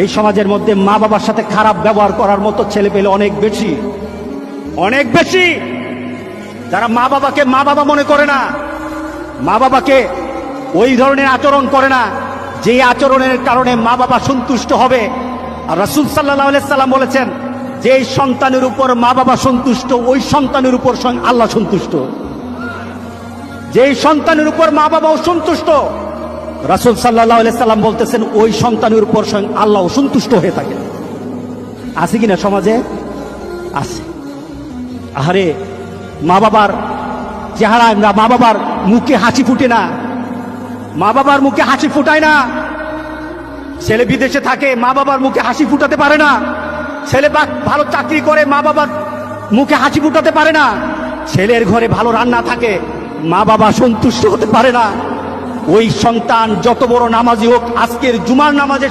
এই সমাজের মধ্যে মা বাবার সাথে খারাপ ব্যবহার করার মতো ছেলে পেলে অনেক বেশি, অনেক বেশি। যারা মা বাবাকে মা বাবা মনে করে না, মা বাবাকে ওই ধরনের আচরণ করে না যে আচরণের কারণে মা বাবা সন্তুষ্ট হবে। আর রাসূল সাল্লাল্লাহু আলাইহি সাল্লাম বলেছেন, যে সন্তানের উপর মা বাবা সন্তুষ্ট ওই সন্তানের উপর স্বয়ং আল্লাহ সন্তুষ্ট। যেই সন্তানের উপর মা বাবাও সন্তুষ্ট, রাসূল সাল্লাল্লাহু আলাইহি সাল্লাম বলতেছেন ওই সন্তানের উপর স্বয়ং আল্লাহ সন্তুষ্ট হয়ে থাকে। আছে কিনা সমাজে? আছে। আরে মা বাবার চেহারা, মা বাবার মুখে হাসি ফুটে না, মা বাবার মুখে হাসি ফুটায় না। ছেলে বিদেশে থাকে, মা বাবার মুখে হাসি ফুটাতে পারে না। ছেলে ভালো চাকরি করে, মা বাবার মুখে হাসি ফুটাতে পারে না। ছেলের ঘরে ভালো রান্না থাকে, মা বাবা সন্তুষ্ট হতে পারে না। ওই সন্তান যত বড় নামাজি হোক, আজকের জুমার নামাজে